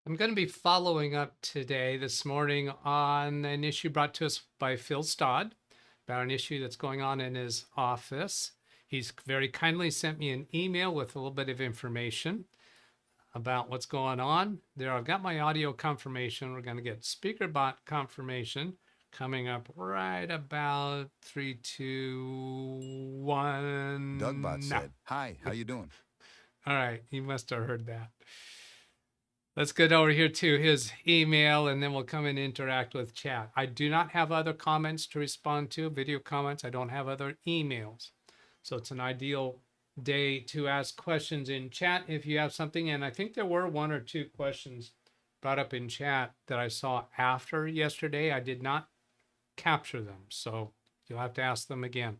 I'm going to be following up this morning, on an issue brought to us by Phil Stodd about an issue that's going on in his office. He's very kindly sent me an email with a little bit of information about what's going on. There, I've got my audio confirmation. We're going to get speaker bot confirmation coming up right about 3, 2, 1. DougBetts now. said, "Hi, how you doing?" All right, you must have heard that. Let's get over here to his email, and then we'll come and interact with chat. I do not have other comments to respond to, video comments. I don't have other emails. So it's an ideal day to ask questions in chat if you have something. And I think there were 1 or 2 questions brought up in chat that I saw after yesterday. I did not capture them, so you'll have to ask them again.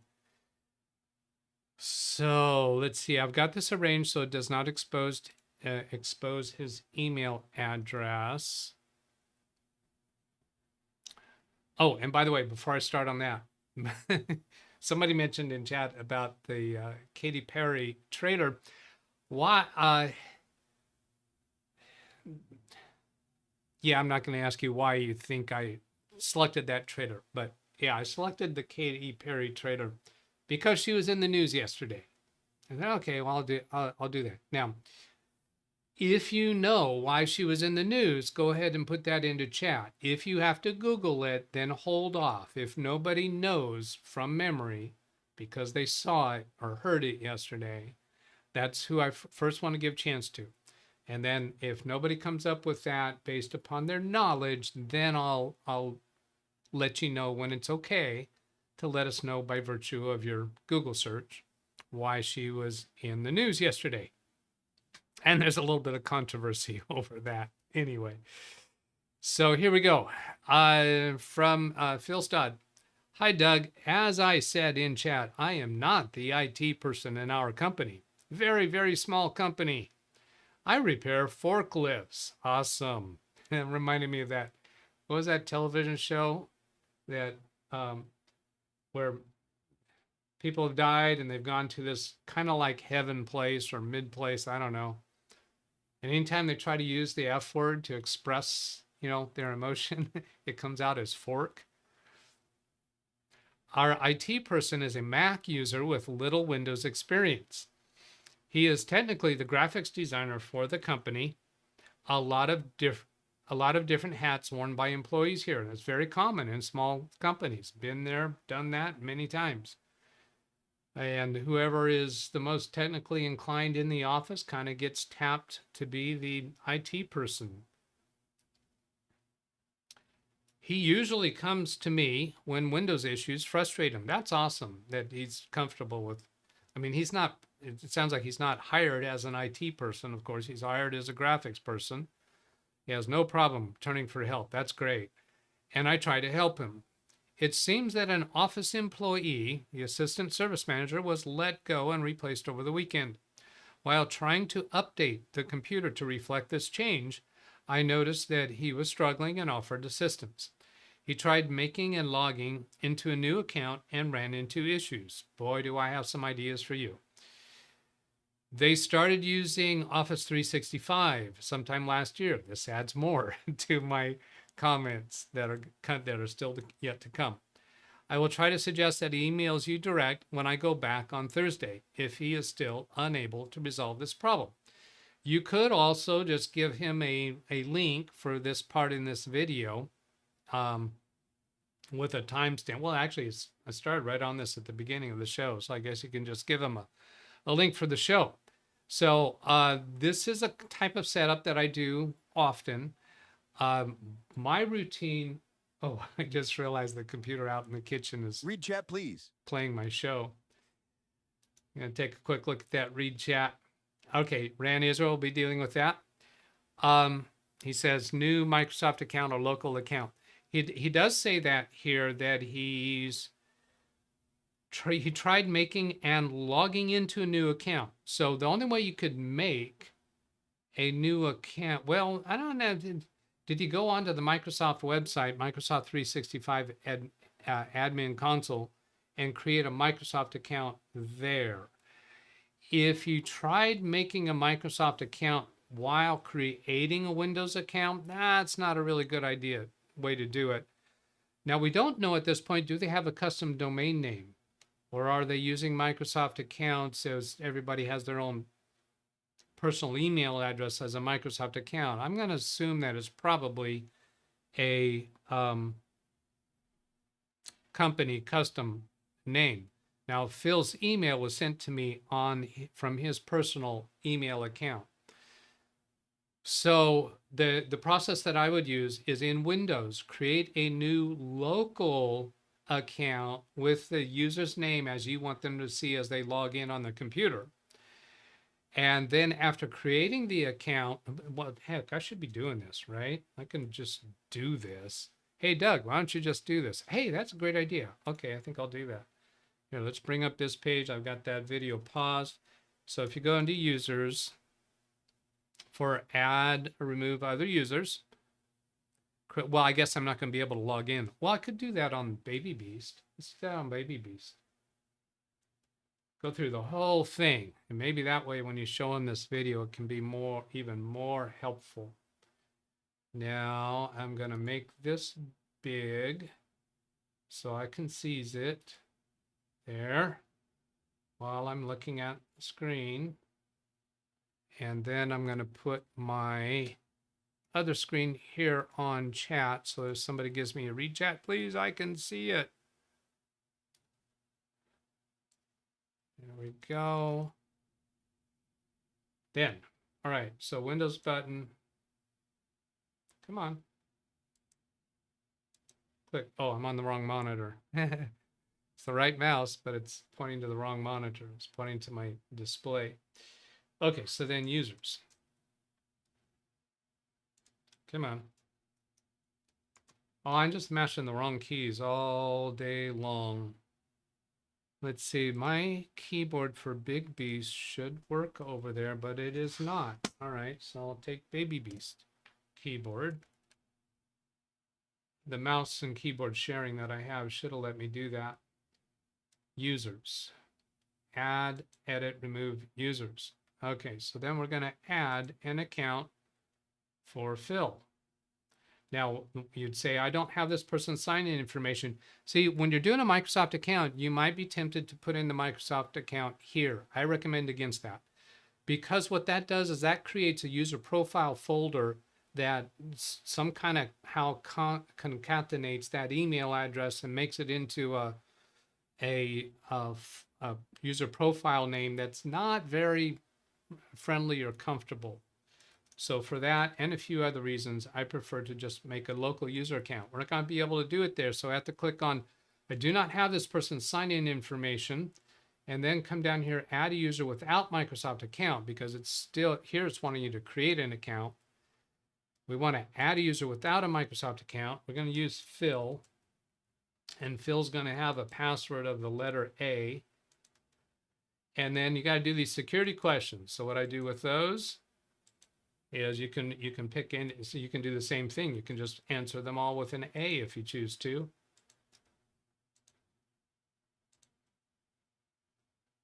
So let's see. I've got this arranged so it does not expose his email address. Oh, and by the way, before I start on that, somebody mentioned in chat about the Katy Perry trailer. Why? Yeah, I'm not going to ask you why you think I selected that trailer, but yeah, I selected the Katy Perry trailer because she was in the news yesterday. And okay, well, I'll do that now. If you know why she was in the news, go ahead and put that into chat. If you have to Google it, then hold off. If nobody knows from memory because they saw it or heard it yesterday, that's who I first want to give chance to. And then if nobody comes up with that based upon their knowledge, then I'll let you know when it's okay to let us know by virtue of your Google search why she was in the news yesterday. And there's a little bit of controversy over that anyway. So here we go. From Phil Stodd. Hi, Doug. As I said in chat, I am not the IT person in our company. Very, very small company. I repair forklifts. Awesome. It reminded me of that. What was that television show that where people have died and they've gone to this kind of like heaven place or mid place? I don't know. And anytime they try to use the F word to express, their emotion, it comes out as fork. Our IT person is a Mac user with little Windows experience. He is technically the graphics designer for the company. A lot of different hats worn by employees here. And it's very common in small companies. Been there, done that many times. And whoever is the most technically inclined in the office kind of gets tapped to be the IT person. He usually comes to me when Windows issues frustrate him. That's awesome that he's comfortable with. I mean, it sounds like he's not hired as an IT person. Of course, he's hired as a graphics person. He has no problem turning for help. That's great. And I try to help him. It seems that an office employee, the assistant service manager, was let go and replaced over the weekend. While trying to update the computer to reflect this change, I noticed that he was struggling and offered assistance. He tried making and logging into a new account and ran into issues. Boy, do I have some ideas for you. They started using Office 365 sometime last year. This adds more to my comments that are still yet to come. I will try to suggest that he emails you direct when I go back on Thursday if he is still unable to resolve this problem. You could also just give him a link for this part in this video with a timestamp. Well, actually, I started right on this at the beginning of the show, so I guess you can just give him a link for the show. So this is a type of setup that I do often. My routine, I just realized the computer out in the kitchen is Read chat, please. Playing my show. I'm going to take a quick look at that read chat. Okay, Ran Israel will be dealing with that. He says new Microsoft account or local account. He does say that here that he tried making and logging into a new account. So the only way you could make a new account, well, I don't know. Did he go onto the Microsoft website, Microsoft 365 admin console, and create a Microsoft account there? If you tried making a Microsoft account while creating a Windows account, that's not a really good way to do it. Now, we don't know at this point, do they have a custom domain name? Or are they using Microsoft accounts as everybody has their own personal email address as a Microsoft account? I'm going to assume that it's probably a company custom name. Now, Phil's email was sent to me from his personal email account. So the process that I would use is in Windows, create a new local account with the user's name as you want them to see as they log in on the computer. And then after creating the account, well, heck, I should be doing this, right? I can just do this. Hey, Doug, why don't you just do this? Hey, that's a great idea. Okay, I think I'll do that. Here, let's bring up this page. I've got that video paused. So if you go into users for add or remove other users, well, I guess I'm not going to be able to log in. Well, I could do that on Baby Beast. Let's do that on Baby Beast. Go through the whole thing. And maybe that way when you show them this video, it can be even more helpful. Now I'm going to make this big so I can seize it there while I'm looking at the screen. And then I'm going to put my other screen here on chat. So if somebody gives me a read chat, please, I can see it. There we go. Then, all right, so Windows button. Come on. Click. Oh, I'm on the wrong monitor. It's the right mouse, but it's pointing to the wrong monitor. It's pointing to my display. Okay, so then users. Come on. Oh, I'm just mashing the wrong keys all day long. Let's see, my keyboard for Big Beast should work over there, but it is not. All right, so I'll take Baby Beast keyboard. The mouse and keyboard sharing that I have should have let me do that. Users. Add, edit, remove users. Okay, so then we're going to add an account for Phil. Now, you'd say, I don't have this person's sign-in information. See, when you're doing a Microsoft account, you might be tempted to put in the Microsoft account here. I recommend against that. Because what that does is that creates a user profile folder that some kind of concatenates that email address and makes it into a user profile name that's not very friendly or comfortable. So for that and a few other reasons, I prefer to just make a local user account. We're not going to be able to do it there. So I have to click on, I do not have this person's sign-in information, and then come down here, add a user without Microsoft account, because it's still, here it's wanting you to create an account. We want to add a user without a Microsoft account. We're going to use Phil, and Phil's going to have a password of the letter A. And then you got to do these security questions. So what I do with those is you can pick in, so you can do the same thing. You can just answer them all with an A if you choose to.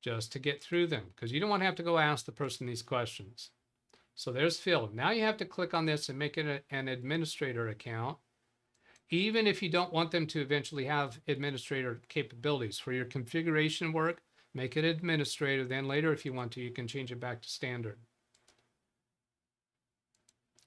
Just to get through them, because you don't want to have to go ask the person these questions. So there's Phil. Now you have to click on this and make it an administrator account, even if you don't want them to eventually have administrator capabilities. For your configuration work, make it administrator. Then later, if you want to, you can change it back to standard.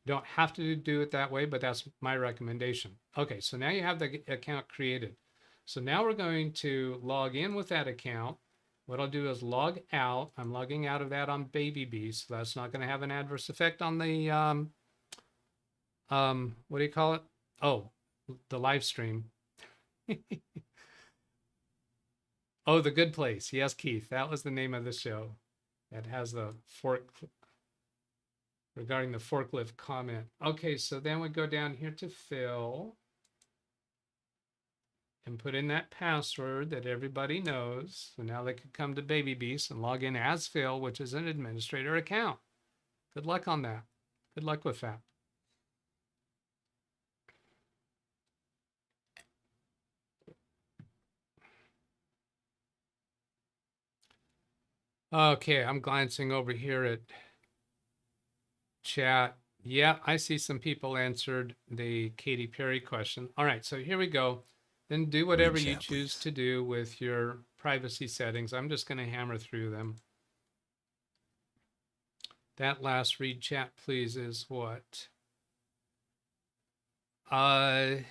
Don't have to do it that way, but that's my recommendation. Okay, so now you have the account created. So now we're going to log in with that account. What I'll do is log out. I'm logging out of that on Baby Beast. So that's not going to have an adverse effect on the, what do you call it? Oh, the live stream. Oh, The Good Place. Yes, Keith, that was the name of the show. It has the regarding the forklift comment. Okay, so then we go down here to Phil and put in that password that everybody knows. So now they could come to Baby Beast and log in as Phil, which is an administrator account. Good luck on that. Good luck with that. Okay, I'm glancing over here at chat. Yeah, I see some people answered the Katy Perry question. All right, so here we go. Then do whatever you chat, choose please. to do with your privacy settings. I'm just going to hammer through them. That last read chat, please, is what? Okay,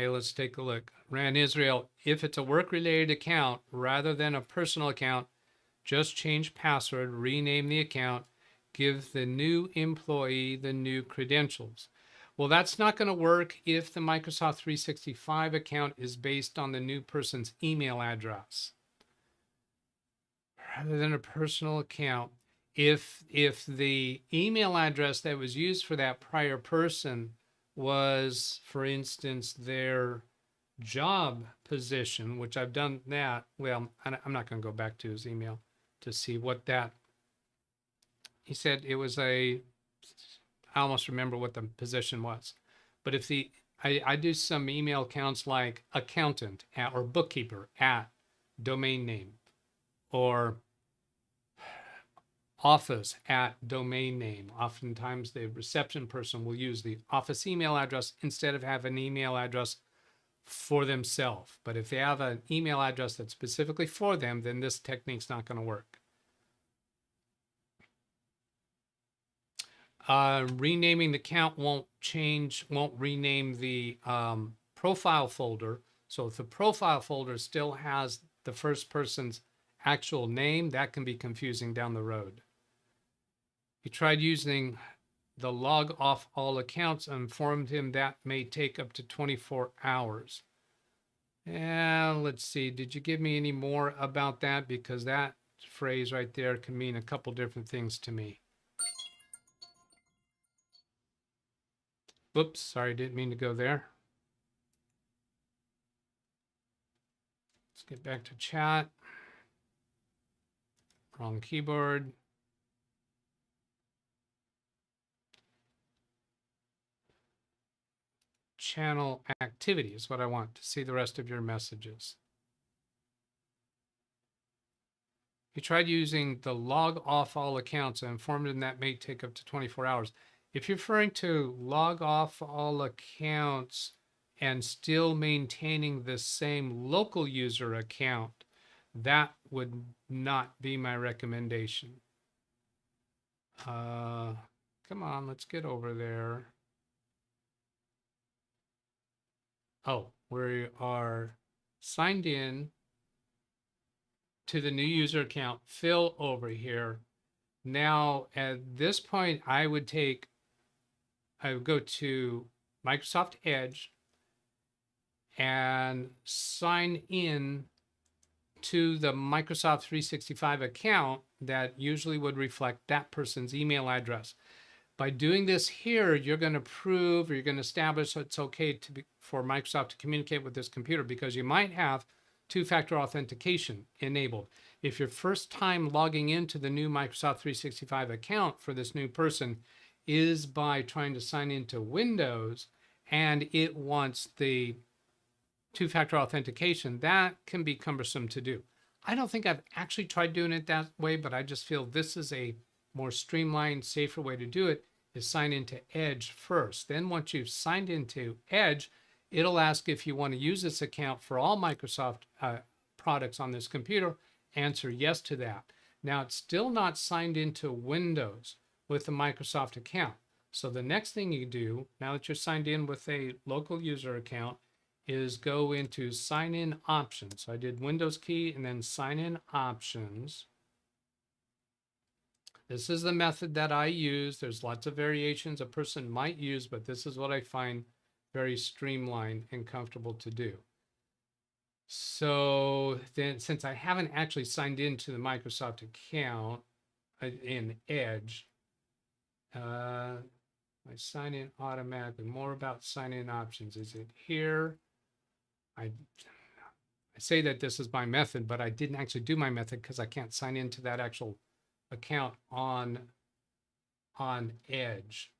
let's take a look. Ran Israel, if it's a work-related account rather than a personal account, just change password, rename the account, give the new employee the new credentials. Well, that's not going to work if the Microsoft 365 account is based on the new person's email address rather than a personal account. If the email address that was used for that prior person was, for instance, their job position, which I've done that. Well, I'm not going to go back to his email to see what that. He said it was I almost remember what the position was, but if I do some email accounts like accountant at, or bookkeeper at domain name, or office at domain name. Oftentimes the reception person will use the office email address instead of have an email address for themselves. But if they have an email address that's specifically for them, then this technique's not going to work. Renaming the account won't rename the profile folder. So if the profile folder still has the first person's actual name, that can be confusing down the road. He tried using the log off all accounts and informed him that may take up to 24 hours. And let's see, did you give me any more about that? Because that phrase right there can mean a couple different things to me. Whoops, sorry, didn't mean to go there. Let's get back to chat. Wrong keyboard. Channel activity is what I want to see the rest of your messages. You tried using the log off all accounts and informed them that may take up to 24 hours. If you're referring to log off all accounts and still maintaining the same local user account, that would not be my recommendation. Come on, let's get over there. Oh, we are signed in to the new user account. Phil over here. Now, at this point, I would go to Microsoft Edge and sign in to the Microsoft 365 account that usually would reflect that person's email address. By doing this here, you're going to prove, or you're going to establish it's okay for Microsoft to communicate with this computer, because you might have two-factor authentication enabled. If your first time logging into the new Microsoft 365 account for this new person is by trying to sign into Windows and it wants the two-factor authentication, that can be cumbersome to do. I don't think I've actually tried doing it that way, but I just feel this is a more streamlined, safer way to do it, is sign into Edge first. Then once you've signed into Edge, it'll ask if you want to use this account for all Microsoft products on this computer. Answer yes to that. Now it's still not signed into Windows with the Microsoft account. So the next thing you do, now that you're signed in with a local user account, is go into sign in options. So I did Windows key and then sign in options. This is the method that I use. There's lots of variations a person might use, but this is what I find very streamlined and comfortable to do. So then, since I haven't actually signed into the Microsoft account in Edge, I sign in automatically. More about sign in options. Is it here? I say that this is my method, but I didn't actually do my method because I can't sign into that actual account on Edge.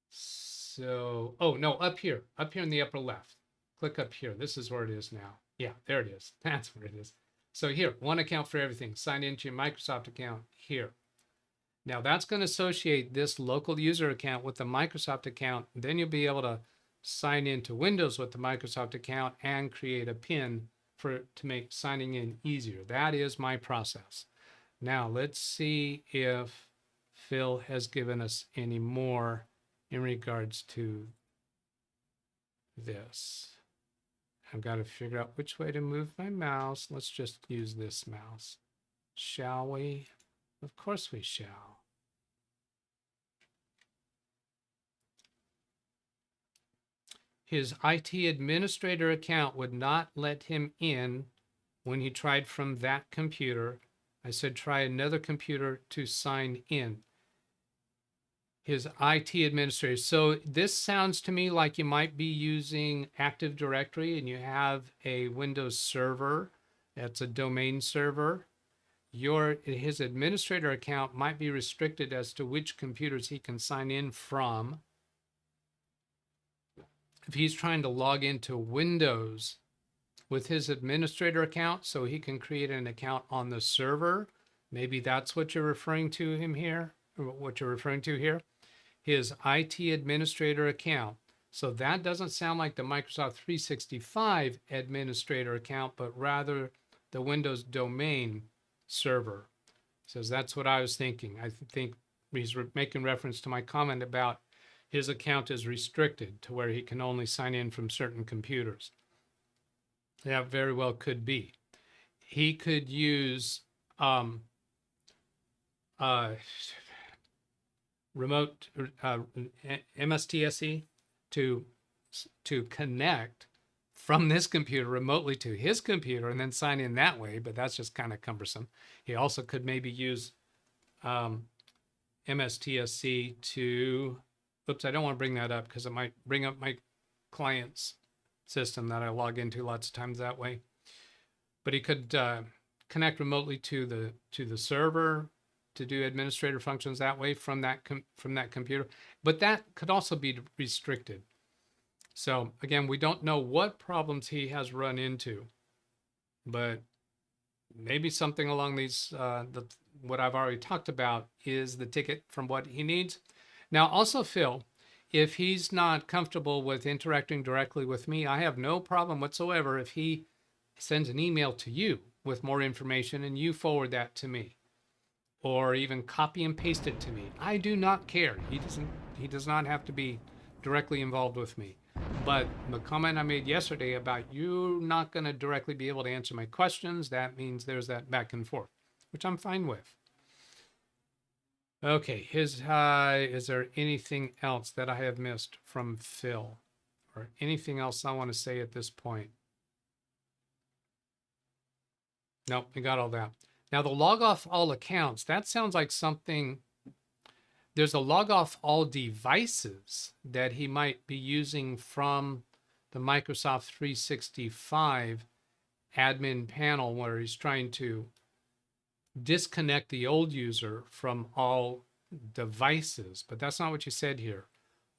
So, oh no, up here in the upper left. Click up here. This is where it is now. Yeah, there it is. That's where it is. So here, one account for everything. Sign into your Microsoft account here. Now that's going to associate this local user account with the Microsoft account. Then you'll be able to sign into Windows with the Microsoft account and create a PIN to make signing in easier. That is my process. Now let's see if Phil has given us any more in regards to this. I've got to figure out which way to move my mouse. Let's just use this mouse. Shall we? Of course we shall. His IT administrator account would not let him in when he tried from that computer. I said, try another computer to sign in. His IT administrator. So this sounds to me like you might be using Active Directory and you have a Windows server. That's a domain server. His administrator account might be restricted as to which computers he can sign in from. If he's trying to log into Windows with his administrator account so he can create an account on the server, maybe that's what you're referring to him here, or what you're referring to here. His IT administrator account. So that doesn't sound like the Microsoft 365 administrator account, but rather the Windows domain server. Says that's what I was thinking. I think he's making reference to my comment about his account is restricted to where he can only sign in from certain computers. That very well could be. He could use remote MSTSE to connect from this computer remotely to his computer and then sign in that way, but that's just kind of cumbersome. He also could maybe use MSTSC to, oops, I don't want to bring that up because it might bring up my client's system that I log into lots of times that way. But he could connect remotely to the server to do administrator functions that way from that computer. But that could also be restricted. So again, we don't know what problems he has run into, but maybe something along these, what I've already talked about is the ticket from what he needs. Now also, Phil, if he's not comfortable with interacting directly with me, I have no problem whatsoever if he sends an email to you with more information and you forward that to me, or even copy and paste it to me. I do not care. He does not have to be directly involved with me. But the comment I made yesterday about you not going to directly be able to answer my questions, that means there's that back and forth, which I'm fine with. Okay, is there anything else that I have missed from Phil, or anything else I want to say at this point? Nope, we got all that. Now the log off all accounts, that sounds like something, there's a log off all devices that he might be using from the Microsoft 365 admin panel where he's trying to disconnect the old user from all devices, but that's not what you said here.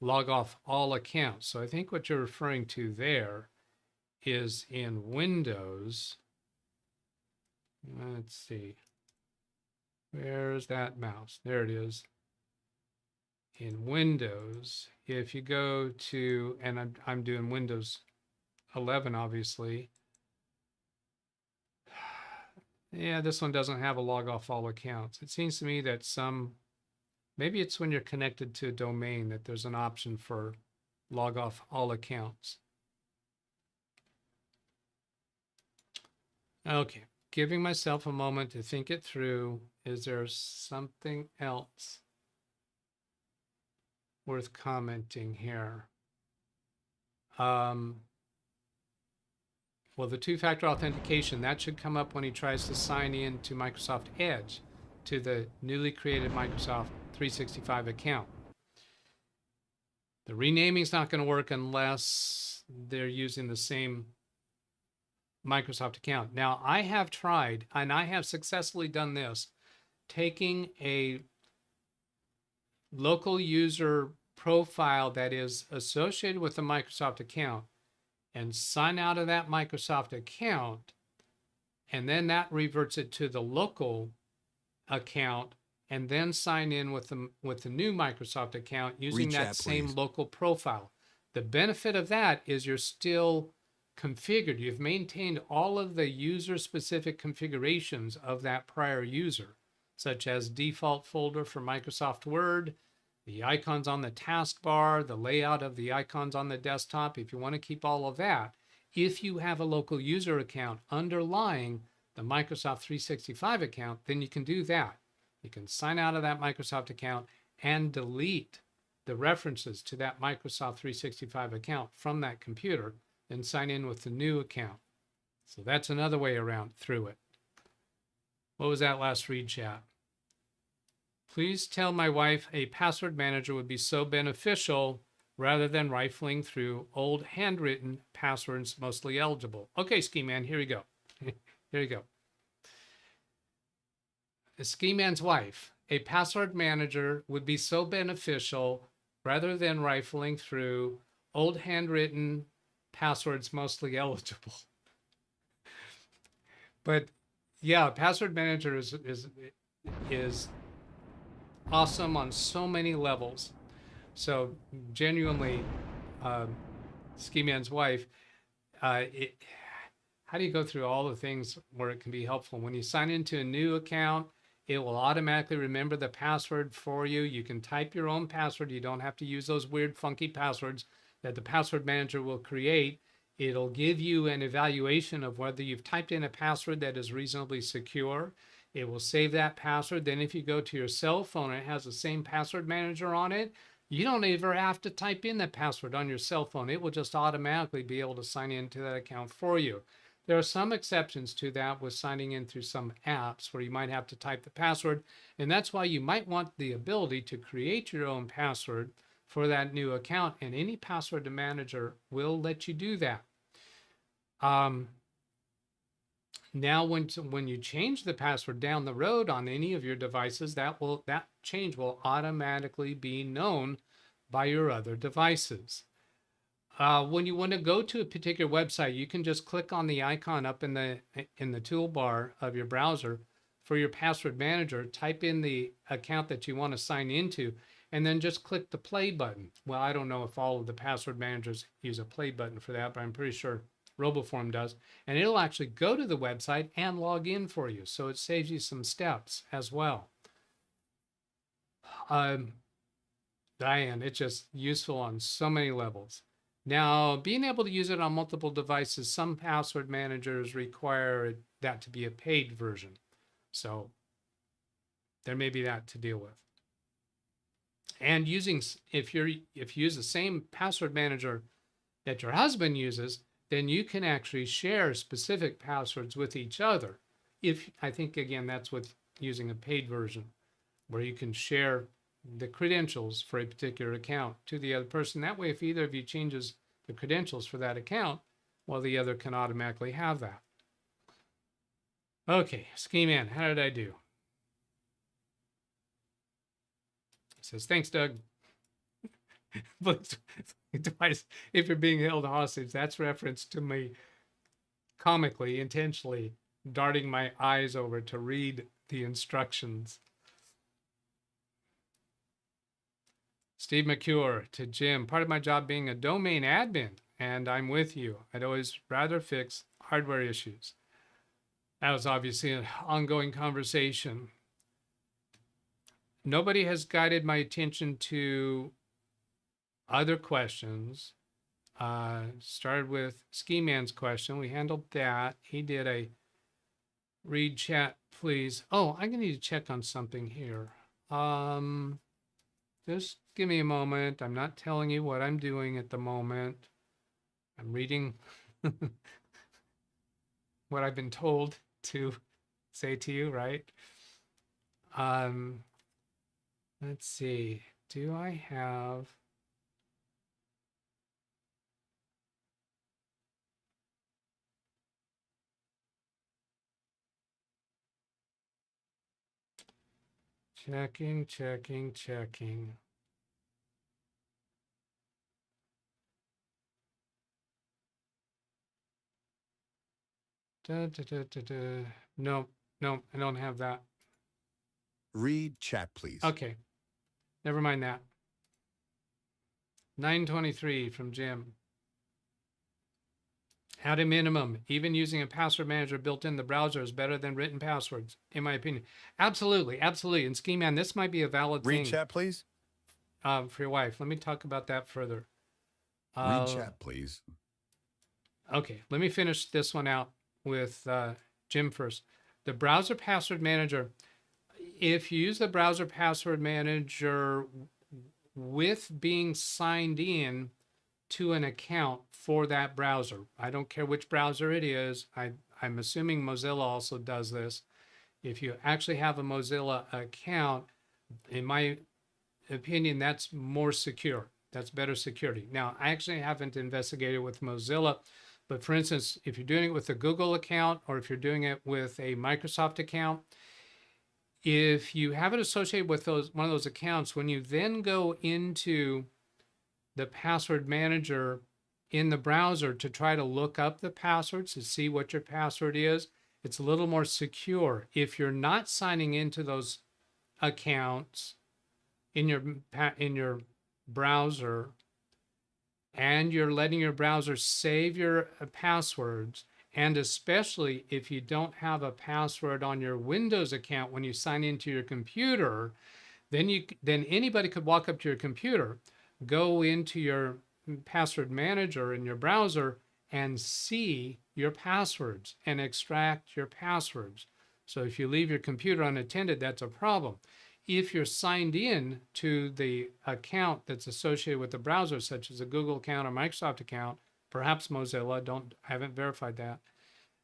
Log off all accounts. So I think what you're referring to there is in Windows. Let's see. Where's that mouse? There it is. In Windows, if you go to, and I'm doing Windows 11, obviously. Yeah, this one doesn't have a log off all accounts. It seems to me that maybe it's when you're connected to a domain that there's an option for log off all accounts. Okay, giving myself a moment to think it through. Is there something else worth commenting here? Well, the two-factor authentication, that should come up when he tries to sign in to Microsoft Edge, to the newly created Microsoft 365 account. The renaming is not going to work unless they're using the same Microsoft account. Now, I have tried, and I have successfully done this, taking a local user profile that is associated with the Microsoft account and sign out of that Microsoft account, and then that reverts it to the local account, and then sign in with the new Microsoft account using Read that chat, same please. local profile. The benefit of that is you're still configured. You've maintained all of the user-specific configurations of that prior user, such as default folder for Microsoft Word, the icons on the taskbar, the layout of the icons on the desktop. If you want to keep all of that, if you have a local user account underlying the Microsoft 365 account, then you can do that. You can sign out of that Microsoft account and delete the references to that Microsoft 365 account from that computer and sign in with the new account. So that's another way around through it. What was that last read chat? Please tell my wife a password manager would be so beneficial rather than rifling through old handwritten passwords mostly eligible. Okay, Ski Man, here we go. Here you go. The Ski Man's wife, a password manager would be so beneficial rather than rifling through old handwritten passwords mostly eligible. But yeah, password manager is awesome on so many levels. So genuinely, Ski Man's wife, how do you go through all the things where it can be helpful? When you sign into a new account, it will automatically remember the password for you. You can type your own password. You don't have to use those weird, funky passwords that the password manager will create. It'll give you an evaluation of whether you've typed in a password that is reasonably secure. It will save that password. Then if you go to your cell phone and it has the same password manager on it, you don't ever have to type in that password on your cell phone. It will just automatically be able to sign into that account for you. There are some exceptions to that with signing in through some apps where you might have to type the password. And that's why you might want the ability to create your own password for that new account. And any password manager will let you do that. Now, when you change the password down the road on any of your devices, that change will automatically be known by your other devices. When you want to go to a particular website, you can just click on the icon up in the toolbar of your browser for your password manager, type in the account that you want to sign into, and then just click the play button. Well, I don't know if all of the password managers use a play button for that, but I'm pretty sure RoboForm does. And it'll actually go to the website and log in for you. So it saves you some steps as well. Diane, it's just useful on so many levels. Now, being able to use it on multiple devices, some password managers require that to be a paid version. So there may be that to deal with. And if you use the same password manager that your husband uses, then you can actually share specific passwords with each other. I think, again, that's with using a paid version, where you can share the credentials for a particular account to the other person. That way, if either of you changes the credentials for that account, well, the other can automatically have that. Okay, Ski Man, how did I do? He says, thanks, Doug. But if you're being held hostage, that's reference to me comically, intentionally darting my eyes over to read the instructions. Steve McCure to Jim, part of my job being a domain admin, and I'm with you. I'd always rather fix hardware issues. That was obviously an ongoing conversation. Nobody has guided my attention to other questions. Started with Ski Man's question. We handled that. He did a read chat, please. Oh, I'm gonna need to check on something here. Just give me a moment. I'm not telling you what I'm doing at the moment. I'm reading what I've been told to say to you, right? Let's see. Do I have... Checking. No, I don't have that. Read chat, please. Okay, never mind that. 923 from Jim. At a minimum, even using a password manager built in the browser is better than written passwords, in my opinion. Absolutely, absolutely. And Ski Man, this might be a valid Read thing chat, please. for your wife. Let me talk about that further. Read chat, please. Okay, let me finish this one out with Jim first. The browser password manager, if you use the browser password manager with being signed in to an account for that browser, I don't care which browser it is. I'm assuming Mozilla also does this. If you actually have a Mozilla account, in my opinion, that's more secure. That's better security. Now, I actually haven't investigated with Mozilla, but for instance, if you're doing it with a Google account or if you're doing it with a Microsoft account, if you have it associated with one of those accounts, when you then go into the password manager in the browser to try to look up the passwords to see what your password is, it's a little more secure. If you're not signing into those accounts in your browser, and you're letting your browser save your passwords, and especially if you don't have a password on your Windows account when you sign into your computer, then anybody could walk up to your computer, go into your password manager in your browser and see your passwords and extract your passwords. So if you leave your computer unattended, that's a problem. If you're signed in to the account that's associated with the browser, such as a Google account or Microsoft account, perhaps Mozilla, I haven't verified that,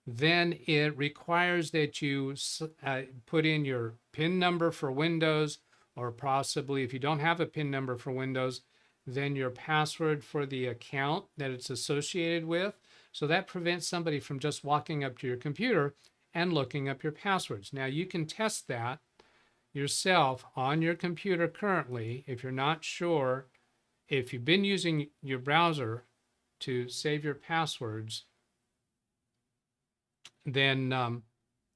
then it requires that you put in your PIN number for Windows, or possibly if you don't have a PIN number for Windows, then your password for the account that it's associated with. So that prevents somebody from just walking up to your computer and looking up your passwords. Now you can test that yourself on your computer currently. If you're not sure, if you've been using your browser to save your passwords, then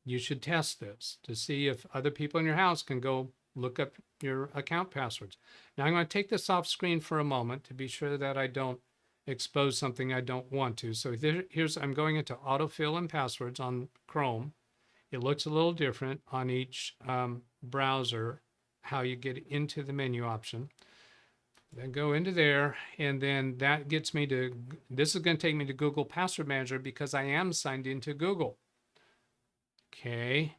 you should test this to see if other people in your house can go look up your account passwords. Now I'm going to take this off screen for a moment to be sure that I don't expose something I don't want to. So I'm going into autofill and passwords on Chrome. It looks a little different on each browser, how you get into the menu option. Then go into there, and then that gets me to, this is going to take me to Google Password Manager because I am signed into Google. Okay,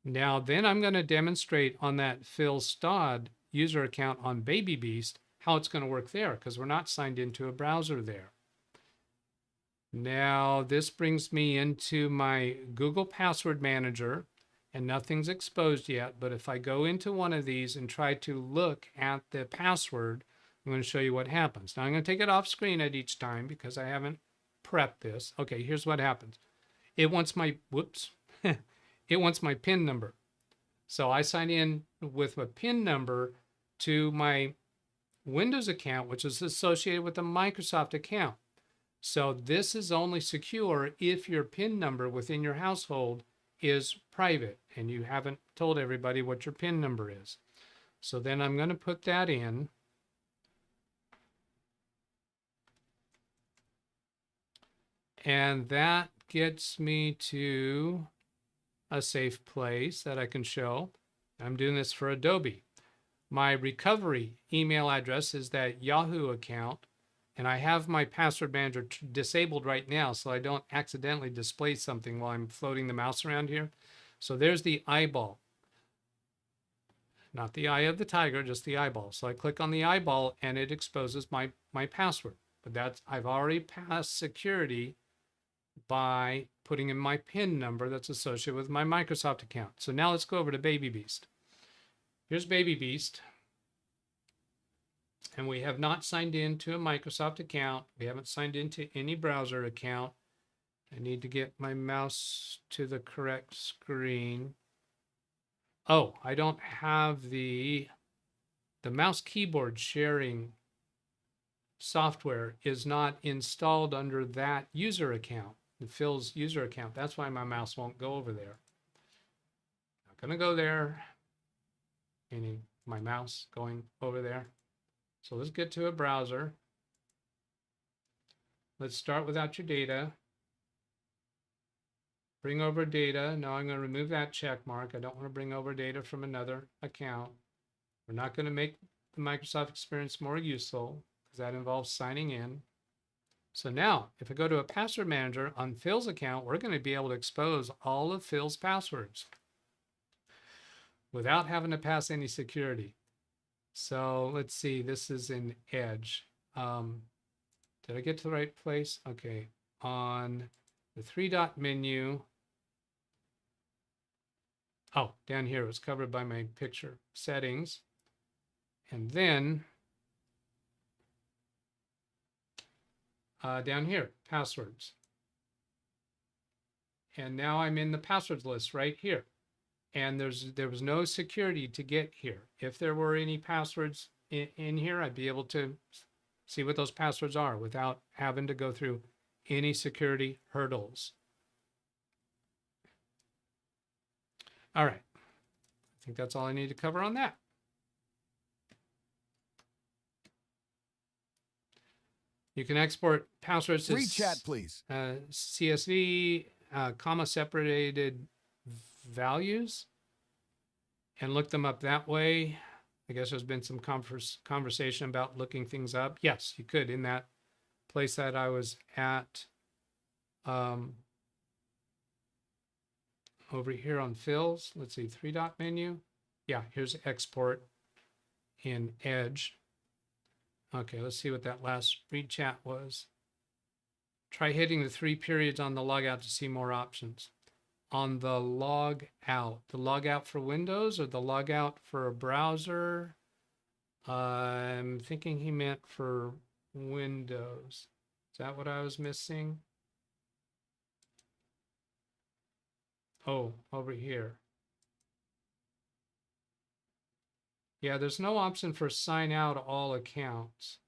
now then I'm going to demonstrate on that Phil Stodd user account on Baby Beast how it's going to work there because we're not signed into a browser there. Now this brings me into my Google Password Manager, and nothing's exposed yet, but if I go into one of these and try to look at the password, I'm going to show you what happens. Now I'm going to take it off screen at each time because I haven't prepped this. Okay, here's what happens. It wants my, it wants my PIN number. So I sign in with a PIN number to my Windows account, which is associated with the Microsoft account. So this is only secure if your PIN number within your household is private and you haven't told everybody what your PIN number is. So then I'm going to put that in. And that gets me to a safe place that I can show. I'm doing this for Adobe. My recovery email address is that Yahoo account. And I have my password manager disabled right now so I don't accidentally display something while I'm floating the mouse around here. So there's the eyeball. Not the eye of the tiger, just the eyeball. So I click on the eyeball and it exposes my password. But I've already passed security by putting in my PIN number that's associated with my Microsoft account. So now let's go over to Baby Beast. Here's Baby Beast. And we have not signed in to a Microsoft account. We haven't signed into any browser account. I need to get my mouse to the correct screen. Oh, I don't have the mouse keyboard sharing software is not installed under that user account, the Phil's user account. That's why my mouse won't go over there. Not going to go there. meaning my mouse going over there. So let's get to a browser. Let's start without your data. Bring over data. Now I'm going to remove that check mark. I don't want to bring over data from another account. We're not going to make the Microsoft experience more useful because that involves signing in. So now, if I go to a password manager on Phil's account, we're going to be able to expose all of Phil's passwords without having to pass any security. So let's see, this is in Edge. Did I get to the right place? Okay, on the 3-dot menu. Oh, down here, it was covered by my picture. Settings. And then down here, passwords. And now I'm in the passwords list right here. And there was no security to get here. If there were any passwords in here, I'd be able to see what those passwords are without having to go through any security hurdles. All right. I think that's all I need to cover on that. You can export passwords to Read chat, please. CSV, comma separated values, and look them up that way. I guess there's been some conversation about looking things up. Yes, you could in that place that I was at over here on Phil's. Let's see, 3-dot menu. Yeah, here's export in Edge. Okay, let's see what that last read chat was. Try hitting the 3 periods on the logout to see more options. On the log out for Windows or the log out for a browser? I'm thinking he meant for Windows. Is that what I was missing? Oh, over here. Yeah, there's no option for sign out all accounts.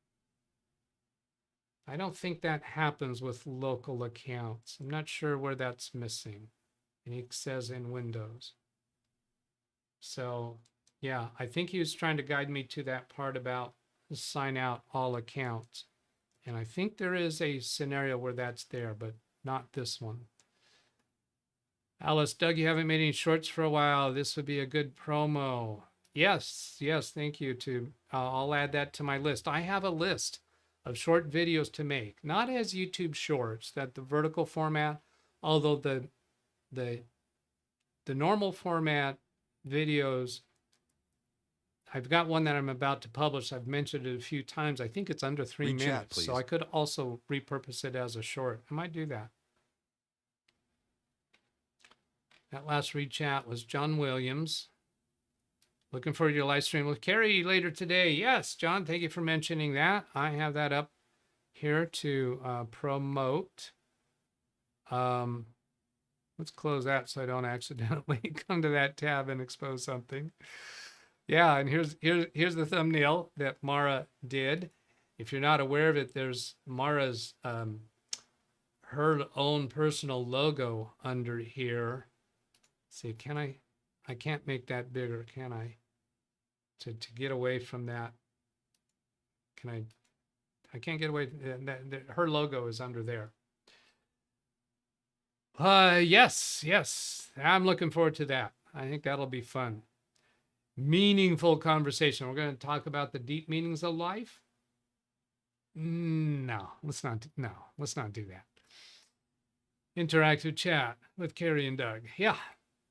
I don't think that happens with local accounts. I'm not sure where that's missing. And he says in Windows. So yeah, I think he was trying to guide me to that part about sign out all accounts. And I think there is a scenario where that's there, but not this one. Alice, Doug, you haven't made any shorts for a while. This would be a good promo. Yes, thank you. I'll add that to my list. I have a list of short videos to make, not as YouTube shorts, that the vertical format, although the normal format videos, I've got one that I'm about to publish. I've mentioned it a few times. I think it's under 3 minutes, so I could also repurpose it as a short. I might do that. That last read chat was John Williams. Looking forward to your live stream with Carey later today. Yes, John, thank you for mentioning that. I have that up here to promote. Let's close that so I don't accidentally come to that tab and expose something. Yeah, and here's the thumbnail that Mara did. If you're not aware of it, there's Mara's her own personal logo under here. Let's see, can I can't make that bigger, can I? To get away from that, I can't get away. Her logo is under there. Yes, I'm looking forward to that. I think that'll be fun. Meaningful conversation. We're going to talk about the deep meanings of life. No, let's not do that. Interactive chat with Carey and Doug. Yeah.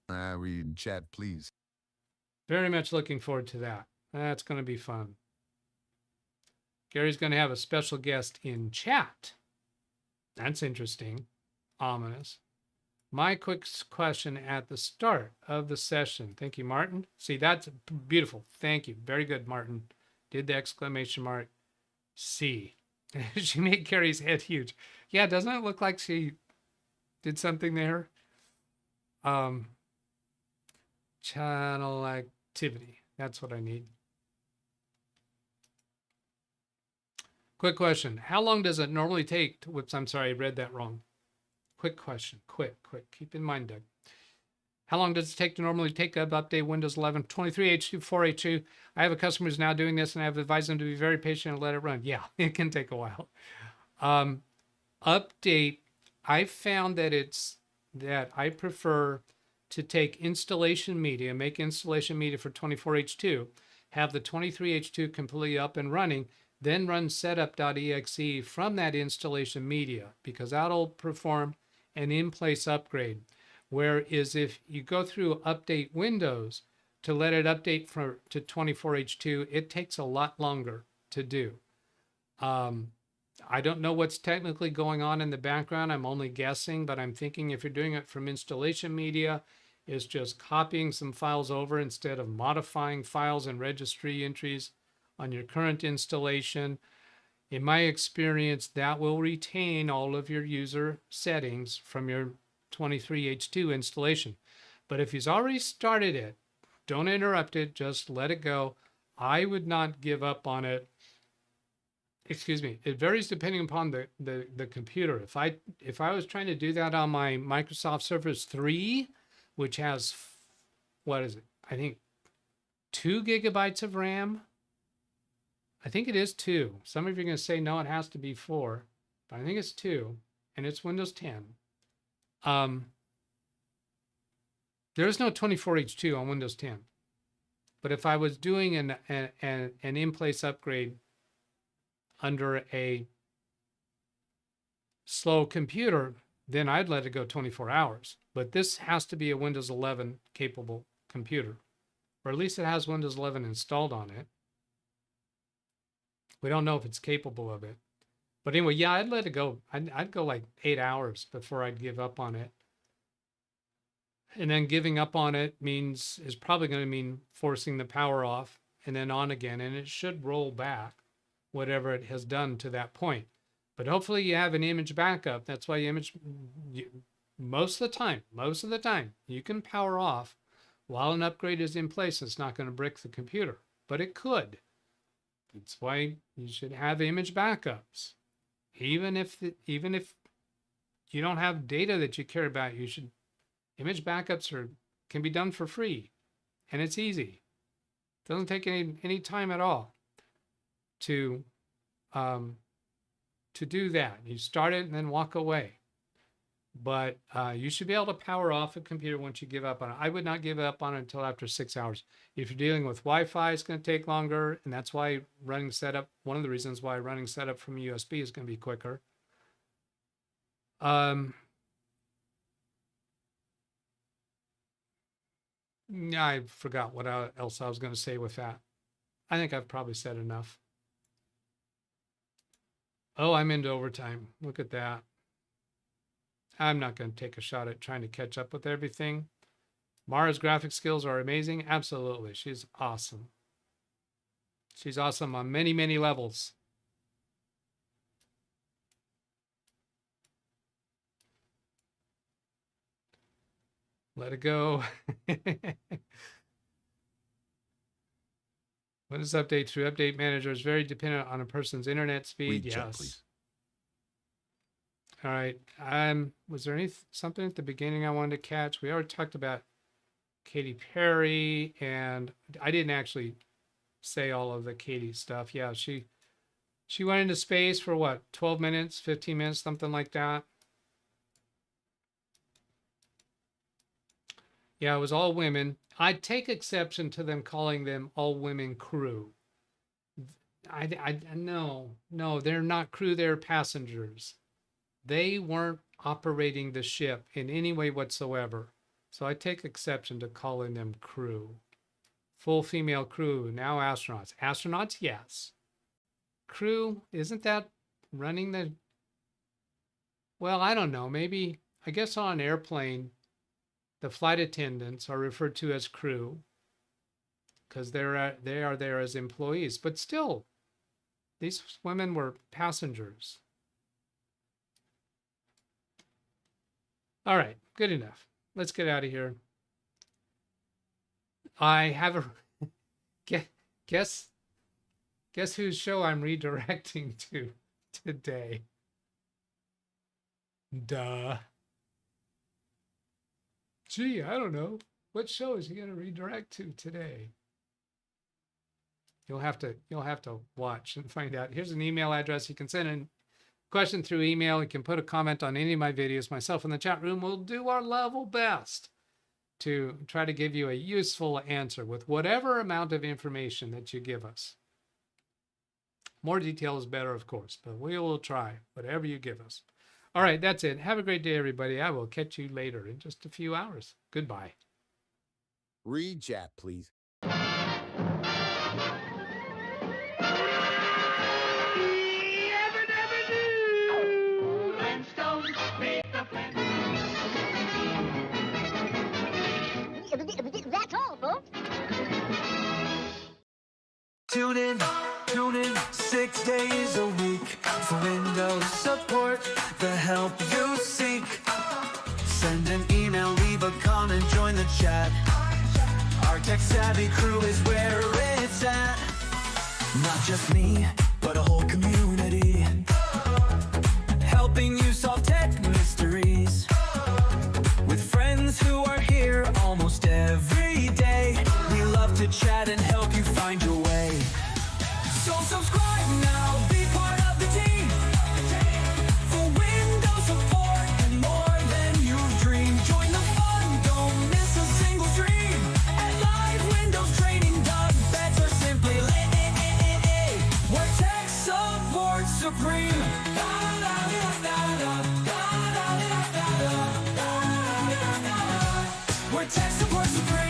Read chat, please. Very much looking forward to that. That's going to be fun. Gary's going to have a special guest in chat. That's interesting. Ominous. My quick question at the start of the session. Thank you, Martin. See, that's beautiful. Thank you. Very good, Martin. Did the exclamation mark. See. She made Carey's head huge. Yeah, doesn't it look like she did something there? Channel activity. That's what I need. Quick question. How long does it normally take to, whoops, I'm sorry, I read that wrong. Quick question. Quick. Keep in mind, Doug. How long does it take to normally take up update Windows 11 23H2 4H2? I have a customer who's now doing this, and I've advised them to be very patient and let it run. Yeah, it can take a while. Update, I found that I prefer to take installation media, make installation media for 24H2, have the 23H2 completely up and running, then run setup.exe from that installation media, because that'll perform an in-place upgrade. Whereas if you go through update Windows to let it update to 24H2, it takes a lot longer to do. I don't know what's technically going on in the background. I'm only guessing, but I'm thinking if you're doing it from installation media, it's just copying some files over instead of modifying files and registry entries on your current installation. In my experience, that will retain all of your user settings from your 23H2 installation. But if he's already started it, don't interrupt it, just let it go. I would not give up on it. Excuse me, it varies depending upon the computer. If I was trying to do that on my Microsoft Surface 3, which has, what is it? I think 2 gigabytes of RAM. I think it is 2. Some of you are going to say, no, it has to be 4, but I think it's 2, and it's Windows 10. There is no 24H2 on Windows 10. But if I was doing an in-place upgrade under a slow computer, then I'd let it go 24 hours. But this has to be a Windows 11 capable computer, or at least it has Windows 11 installed on it. We don't know if it's capable of it. But anyway, yeah, I'd let it go. I'd go like 8 hours before I'd give up on it. And then giving up on it is probably going to mean forcing the power off and then on again. And it should roll back whatever it has done to that point. But hopefully you have an image backup. That's why most of the time, you can power off while an upgrade is in place. It's not going to brick the computer, but it could. That's why you should have image backups. Even if you don't have data that you care about, image backups can be done for free, and it's easy. It doesn't take any time at all to do that. You start it and then walk away. But you should be able to power off a computer once you give up on it. I would not give up on it until after 6 hours. If you're dealing with Wi-Fi, it's going to take longer, and that's why running setup, one of the reasons why running setup from USB is going to be quicker. I forgot what else I was going to say with that. I think I've probably said enough. Oh, I'm into overtime. Look at that. I'm not going to take a shot at trying to catch up with everything. Mara's graphic skills are amazing. Absolutely. She's awesome. She's awesome on many, many levels. Let it go. Windows Update through Update Manager is very dependent on a person's internet speed. Read yes. chat, please. All right. Was there something at the beginning I wanted to catch? We already talked about Katy Perry, and I didn't actually say all of the Katy stuff. Yeah, she went into space for what, 12 minutes, 15 minutes, something like that. Yeah, it was all women. I'd take exception to them calling them all women crew. No, they're not crew, they're passengers. They weren't operating the ship in any way whatsoever. So I take exception to calling them crew. Full female crew, now astronauts. Astronauts, yes. Crew, isn't that running the... Well, I don't know. Maybe, I guess on an airplane, the flight attendants are referred to as crew because they are there as employees. But still, these women were passengers. All right, good enough. Let's get out of here. I have a guess whose show I'm redirecting to today. Duh. Gee, I don't know. What show is he going to redirect to today? You'll have to watch and find out. Here's an email address. You can send a question through email. You can put a comment on any of my videos. Myself in the chat room will do our level best to try to give you a useful answer with whatever amount of information that you give us. More detail is better, of course, but we will try whatever you give us. All right, that's it. Have a great day, everybody. I will catch you later in just a few hours. Goodbye. Read chat, please. That's all, folks. Tune in 6 days a week for Windows support, the help you seek. Send an email, leave a comment, join the chat. Our tech-savvy crew is where it's at. Not just me, but a whole community, helping you solve tech mysteries. With friends who are here almost every day, we love to chat and help you find your way. So subscribe now, be part of the team, for Windows support and more than you dream. Join the fun, don't miss a single stream. At LiveWindowsTraining-DougBetts or simply we're tech support supreme. We're tech support supreme.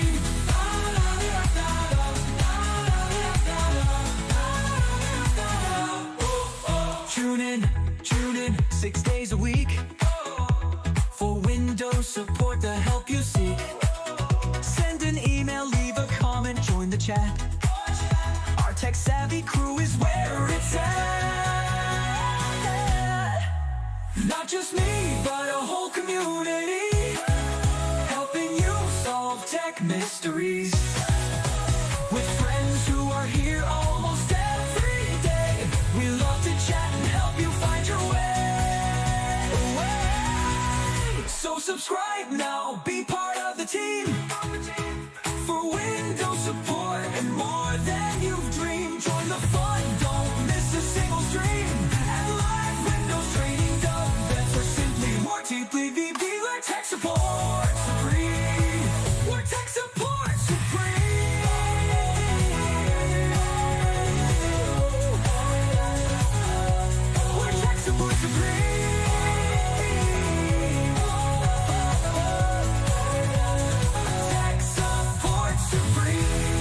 Tune in 6 days a week for Windows support, the help you seek. Send an email, leave a comment, join the chat. Our tech-savvy crew is where it's at. Not just me, but a whole community, helping you solve tech mysteries. With friends who are here almost every day, we love to chat and help you find your way. So subscribe now, be part of the team, for Windows support and more than you've dreamed. Join the fun, don't miss a single stream. At LiveWindowsTraining-DougBetts or simply more deeply VB, like tech support supreme. We're tech support supreme. We're tech support supreme. Tech support supreme.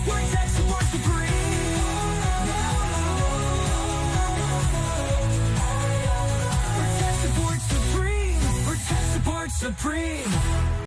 We're tech support supreme. We're tech support supreme. We're tech support supreme.